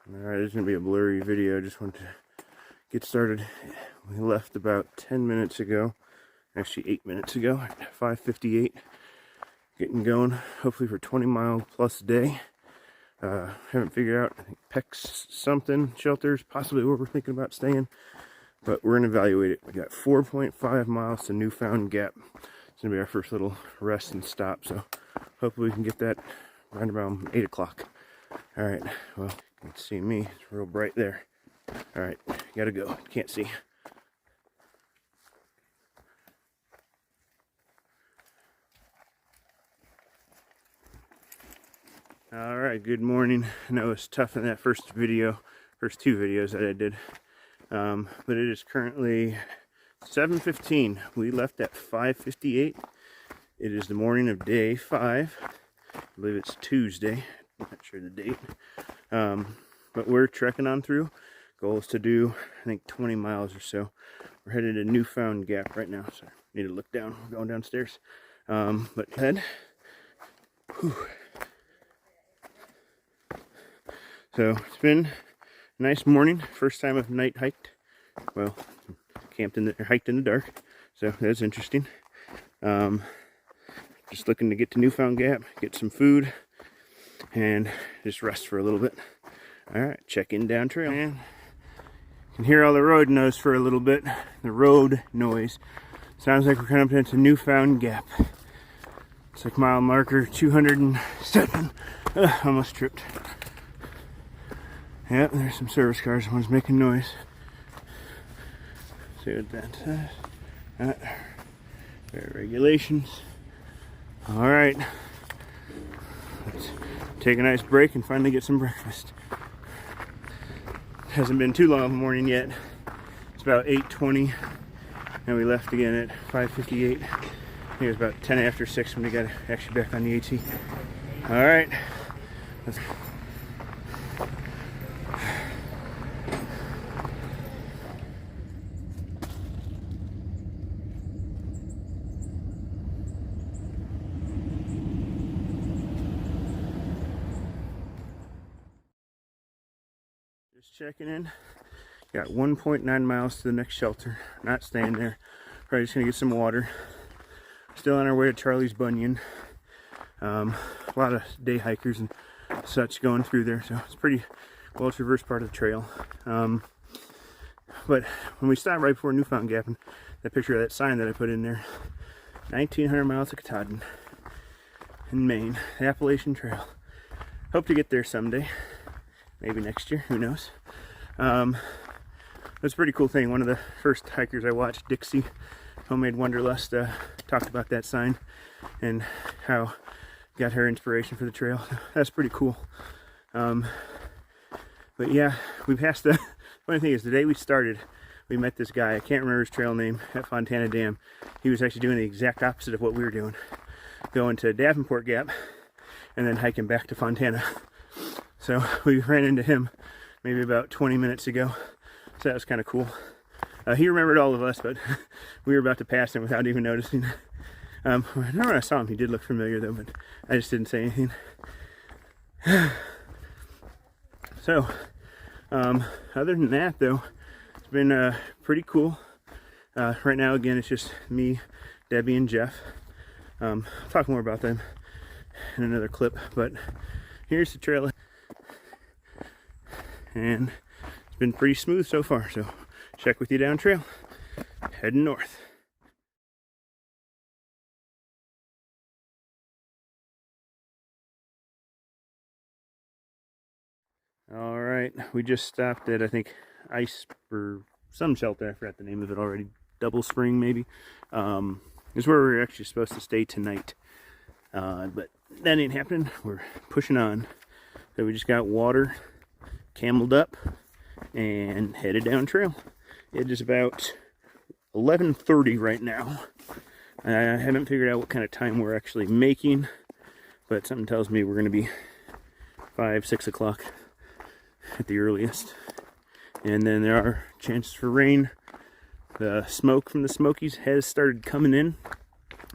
Alright, this is going to be a blurry video. I just wanted to get started. We left about 10 minutes ago. Actually 8 minutes ago at 5:58. Getting going, hopefully for 20-mile plus day. Haven't figured out, I think Peck's something, shelters, possibly where we're thinking about staying. But we're going to evaluate it. We got 4.5 miles to Newfound Gap. It's going to be our first little rest and stop. So hopefully we can get that around about 8 o'clock. Alright, well, you can see me. It's real bright there. Alright, gotta go. Can't see. Alright, good morning. I know it was tough in that first two videos that I did. But it is currently 7:15. We left at 5:58. It is the morning of day 5. I believe it's Tuesday. I'm not sure the date. But we're trekking on through. Goal is to do, I think, 20 miles or so. We're headed to Newfound Gap right now. So need to look down. We're going downstairs. But head. Whew. So it's been a nice morning. First time I've night hiked. Well, hiked in the dark. So that's interesting. Just looking to get to Newfound Gap, get some food, and just rest for a little bit. Alright, check in down trail. Man, you can hear all the road noise for a little bit. The road noise. Sounds like we're coming up into Newfound Gap. It's like mile marker 207. Almost tripped. Yep, there's some service cars. One's making noise. See what that says. Fair regulations. Alright. Let's take a nice break and finally get some breakfast. Hasn't been too long of a morning yet. It's about 8:20 and we left again at 5:58. I think it was about 10 after 6 when we got actually back on the AT. Alright. Let's checking in. Got 1.9 miles to the next shelter. Not staying there. Probably just gonna get some water. Still on our way to Charlie's Bunyan. A lot of day hikers and such going through there, so it's pretty well traversed part of the trail. But when we stopped right before Newfound Gap, and that picture of that sign that I put in there, 1,900 miles to Katahdin in Maine, the Appalachian Trail. Hope to get there someday. Maybe next year, who knows. It was a pretty cool thing. One of the first hikers I watched, Dixie, Homemade Wanderlust, talked about that sign and how got her inspiration for the trail. That's pretty cool. But yeah, we passed the funny thing is, the day we started, we met this guy. I can't remember his trail name, at Fontana Dam. He was actually doing the exact opposite of what we were doing. Going to Davenport Gap and then hiking back to Fontana. So we ran into him maybe about 20 minutes ago. So that was kind of cool. He remembered all of us, but we were about to pass him without even noticing. I remember when I saw him, he did look familiar though, but I just didn't say anything. So, other than that though, it's been pretty cool. Right now, again, it's just me, Debbie, and Jeff. I'll talk more about them in another clip, but here's the trail. And it's been pretty smooth so far, so check with you down trail, heading north. All right, we just stopped at, I think, Ice or some shelter. I forgot the name of it already. Double Spring, maybe. Is where we're actually supposed to stay tonight, but that ain't happening. We're pushing on. So we just got water, cameled up, and headed down trail. It is about 11:30 right now. I haven't figured out what kind of time we're actually making, but something tells me we're going to be 5-6 o'clock at the earliest. And then there are chances for rain. The smoke from the Smokies has started coming in,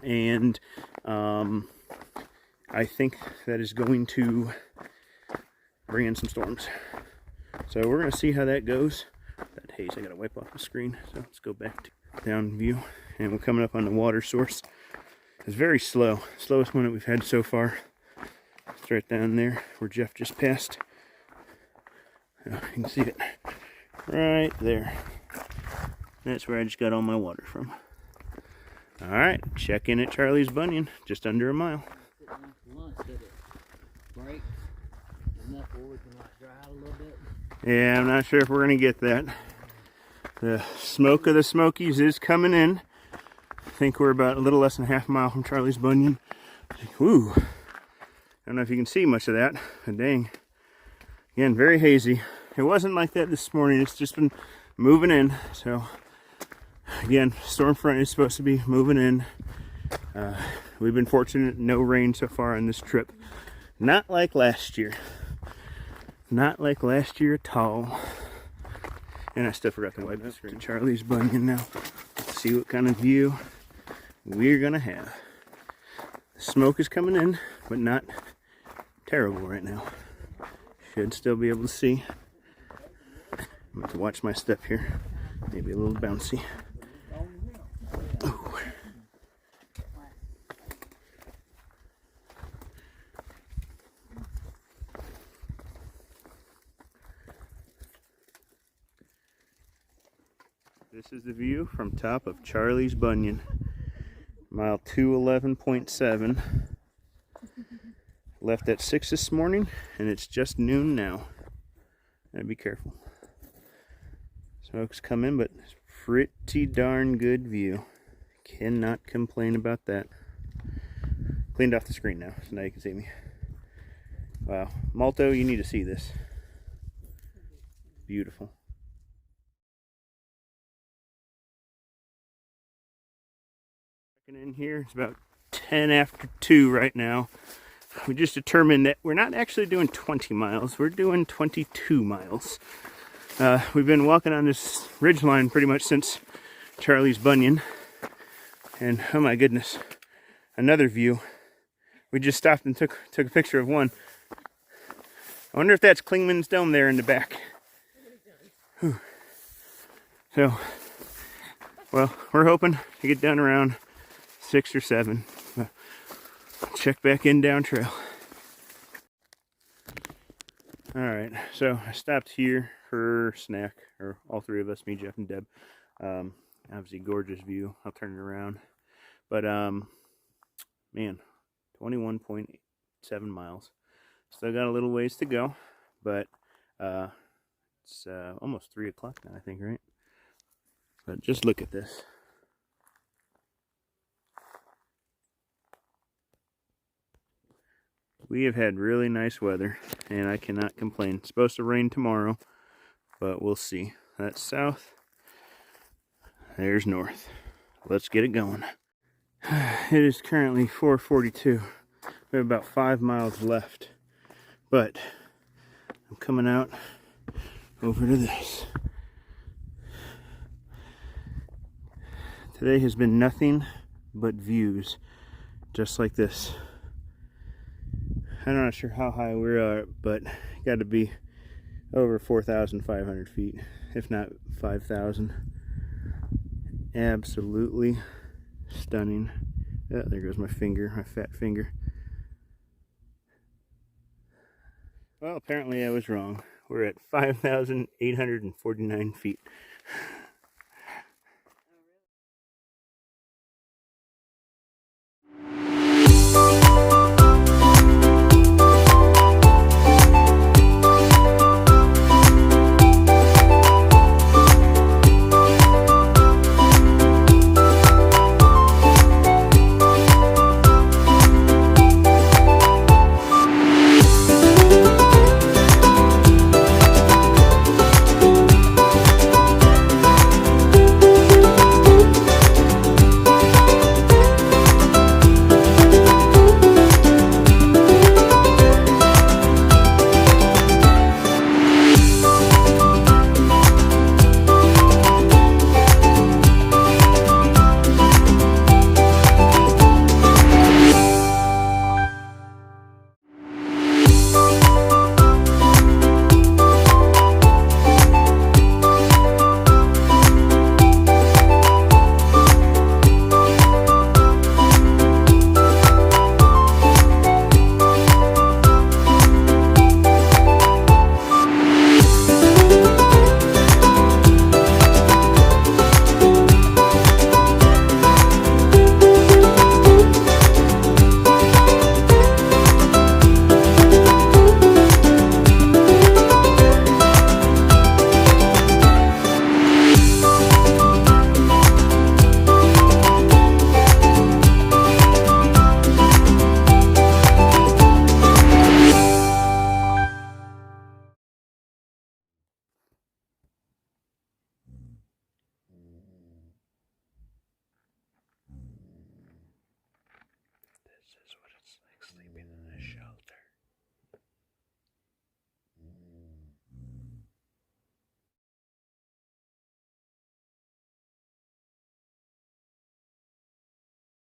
and I think that is going to bring in some storms. So we're gonna see how that goes. That haze, I gotta wipe off the screen. So let's go back to down view, and we're coming up on the water source. It's very slow, slowest one that we've had so far. It's right down there where Jeff just passed. You can see it right there. That's where I just got all my water from. All right, check in at Charlie's Bunyan, just under a mile. Yeah, I'm not sure if we're gonna get that. The smoke of the Smokies is coming in. I think we're about a little less than a half mile from Charlie's Bunyan. Woo! I don't know if you can see much of that, but dang. Again, very hazy. It wasn't like that this morning. It's just been moving in. So, again, storm front is supposed to be moving in. We've been fortunate, no rain so far on this trip. Not like last year. Not like last year at all. And I still forgot to wipe the screen. Charlie's Bunyan now. Let's see what kind of view we're gonna have. The smoke is coming in, but not terrible right now. Should still be able to see. I'm going to watch my step here. Maybe a little bouncy. Ooh. This is the view from top of Charlie's Bunyan. Mile 211.7. Left at 6 this morning, and it's just noon now. Gotta be careful. Smoke's coming, but it's pretty darn good view. Cannot complain about that. Cleaned off the screen now, so now you can see me. Wow. Malto, you need to see this. Beautiful. In here, it's about 10 after 2 right now. We just determined that we're not actually doing 20 miles, we're doing 22 miles. We've been walking on this ridgeline pretty much since Charlie's Bunyan. And oh my goodness, another view. We just stopped and took a picture of one. I wonder if that's Klingman's Dome there in the back. Whew. So, well, we're hoping to get down around 6 or 7. Check back in down trail. Alright, so I stopped here for snack, or all three of us, me, Jeff, and Deb. Obviously gorgeous view. I'll turn it around. But man, 21.7 miles. Still got a little ways to go, but it's almost 3 o'clock now, I think, right? But just look at this. We have had really nice weather, and I cannot complain. It's supposed to rain tomorrow, but we'll see. That's south. There's north. Let's get it going. It is currently 4:42. We have about 5 miles left, but I'm coming out over to this. Today has been nothing but views, just like this. I'm not sure how high we are, but got to be over 4,500 feet, if not 5,000. Absolutely stunning. Oh, there goes my finger, my fat finger. Well, apparently I was wrong. We're at 5,849 feet.